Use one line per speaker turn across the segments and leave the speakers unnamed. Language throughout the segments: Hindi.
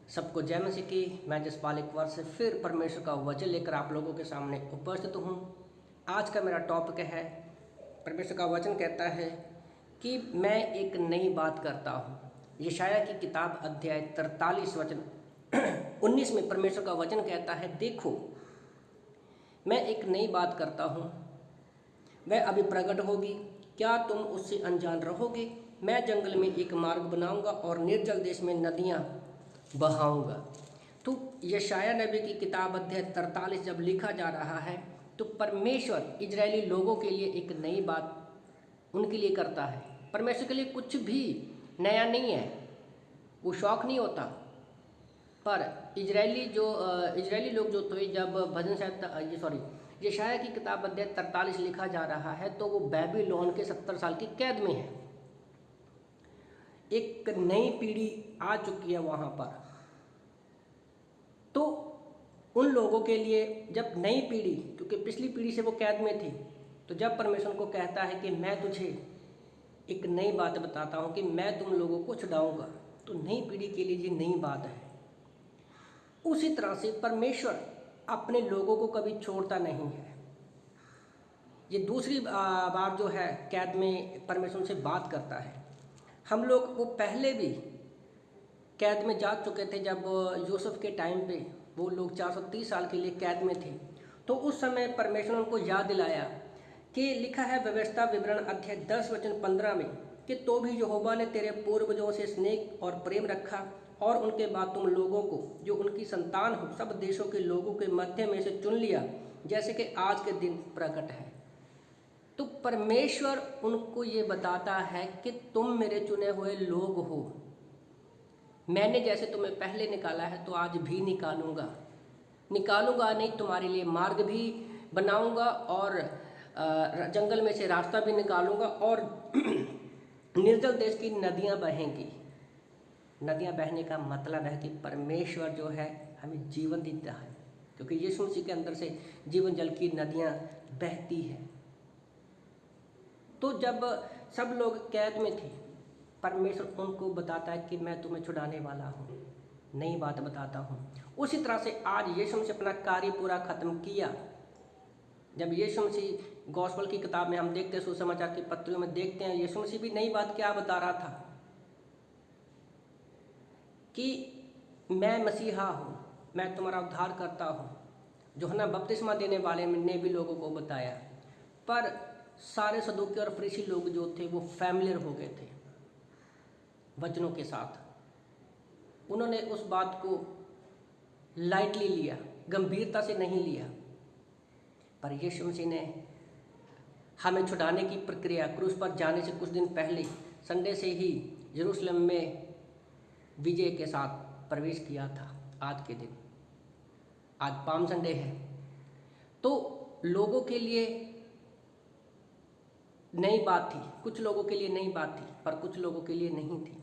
सबको जय मसीह की। मैं जसपाल एक बार से फिर परमेश्वर का वचन लेकर आप लोगों के सामने उपस्थित हूँ। आज का मेरा टॉपिक है, परमेश्वर का वचन कहता है कि मैं एक नई बात करता हूँ। यशाया की किताब अध्याय 43 वचन 19 में परमेश्वर का वचन कहता है, देखो मैं एक नई बात करता हूँ, वह अभी प्रकट होगी, क्या तुम उससे अनजान रहोगे? मैं जंगल में एक मार्ग बनाऊंगा और निर्जल देश में नदियाँ बहाऊंगा। तो यशाया नबी की किताब अध्याय 43 जब लिखा जा रहा है तो परमेश्वर इजरायली लोगों के लिए एक नई बात उनके लिए करता है। परमेश्वर के लिए कुछ भी नया नहीं है, वो शौक नहीं होता। पर इजरायली लोग जो थे, जब भजन शायद यशाया की किताब अध्याय 43 लिखा जा रहा है तो वो बेबीलोन के 70 साल की कैद में है। एक नई पीढ़ी आ चुकी है वहाँ पर। तो उन लोगों के लिए जब नई पीढ़ी, क्योंकि पिछली पीढ़ी से वो कैद में थी, तो जब परमेश्वर को कहता है कि मैं तुझे एक नई बात बताता हूँ कि मैं तुम लोगों को छुड़ाऊंगा, तो नई पीढ़ी के लिए ये नई बात है। उसी तरह से परमेश्वर अपने लोगों को कभी छोड़ता नहीं है। ये दूसरी बार जो है कैद में परमेश्वर से बात करता है। हम लोग वो पहले भी कैद में जा चुके थे। जब यूसुफ के टाइम पे वो लोग 430 साल के लिए कैद में थे, तो उस समय परमेश्वर ने उनको याद दिलाया कि लिखा है व्यवस्था विवरण अध्याय 10 वचन 15 में कि तो भी यहोवा ने तेरे पूर्वजों से स्नेह और प्रेम रखा और उनके बाद तुम लोगों को जो उनकी संतान हो सब देशों के लोगों के मध्य में से चुन लिया, जैसे कि आज के दिन प्रकट है। तो परमेश्वर उनको ये बताता है कि तुम मेरे चुने हुए लोग हो, मैंने जैसे तुम्हें पहले निकाला है तो आज भी निकालूंगा नहीं, तुम्हारे लिए मार्ग भी बनाऊंगा और जंगल में से रास्ता भी निकालूंगा और निर्जल देश की नदियां बहेंगी। नदियां बहने का मतलब है कि परमेश्वर जो है हमें जीवन देता है, क्योंकि यीशु मसीह के अंदर से जीवन जल की नदियां बहती है। तो जब सब लोग कैद में थे, परमेश्वर उनको बताता है कि मैं तुम्हें छुड़ाने वाला हूँ, नई बात बताता हूँ। उसी तरह से आज यीशु मसीह अपना कार्य पूरा खत्म किया। जब यीशु मसीह गॉस्पेल की किताब में हम देखते हैं, सुसमाचार की पत्रियों में देखते हैं, यीशु मसीह भी नई बात क्या बता रहा था कि मैं मसीहा हूँ, मैं तुम्हारा उद्धार करता हूँ। यूहन्ना बपतिस्मा देने वाले ने भी लोगों को बताया, पर सारे सदूकी और फरीसी लोग जो थे वो फैमिलियर हो गए थे वचनों के साथ। उन्होंने उस बात को लाइटली लिया, गंभीरता से नहीं लिया। पर यीशु मसीह ने हमें छुड़ाने की प्रक्रिया क्रूस पर जाने से कुछ दिन पहले संडे से ही यरूशलेम में विजय के साथ प्रवेश किया था। आज के दिन, आज पाम संडे है, तो लोगों के लिए नई बात थी, कुछ लोगों के लिए नई बात थी, पर कुछ लोगों के लिए नहीं थी।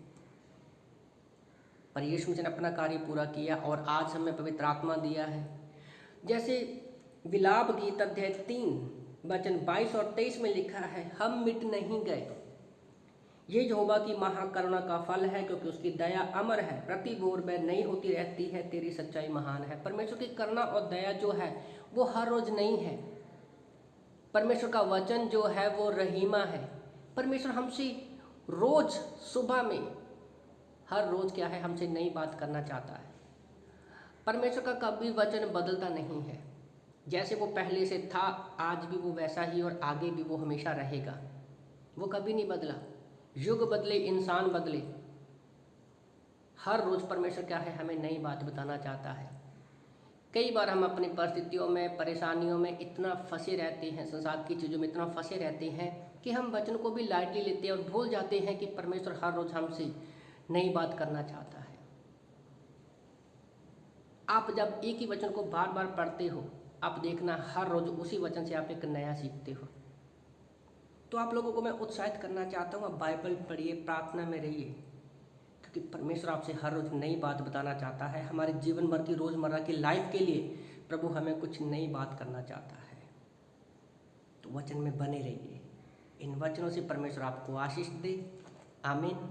पर यीशु मसीह ने अपना कार्य पूरा किया और आज हमें पवित्र आत्मा दिया है। जैसे विलाप गीत अध्याय 3 वचन 22 और 23 में लिखा है, हम मिट नहीं गए, ये यहोवा की महाकरुणा का फल है, क्योंकि उसकी दया अमर है, प्रति भोर में नई होती रहती है, तेरी सच्चाई महान है। परमेश्वर की करुणा और दया जो है वो हर रोज नहीं है। परमेश्वर का वचन जो है वो रहीमा है। परमेश्वर हमसे रोज सुबह में हर रोज क्या है, हमसे नई बात करना चाहता है। परमेश्वर का कभी वचन बदलता नहीं है, जैसे वो पहले से था आज भी वो वैसा ही और आगे भी वो हमेशा रहेगा, वो कभी नहीं बदला। युग बदले, इंसान बदले, हर रोज परमेश्वर क्या है, हमें नई बात बताना चाहता है। कई बार हम अपनी परिस्थितियों में, परेशानियों में इतना फंसे रहते हैं, संसार की चीज़ों में इतना फंसे रहते हैं कि हम वचन को भी लाइटली लेते हैं और भूल जाते हैं कि परमेश्वर हर रोज हमसे नई बात करना चाहता है। आप जब एक ही वचन को बार बार पढ़ते हो, आप देखना हर रोज उसी वचन से आप एक नया सीखते हो। तो आप लोगों को मैं उत्साहित करना चाहता हूँ, आप बाइबल पढ़िए, प्रार्थना में रहिए, क्योंकि परमेश्वर आपसे हर रोज नई बात बताना चाहता है। हमारे जीवन भर की रोज़मर्रा की लाइफ के लिए प्रभु हमें कुछ नई बात करना चाहता है। तो वचन में बने रहिए। इन वचनों से परमेश्वर आपको आशीष दे। आमीन।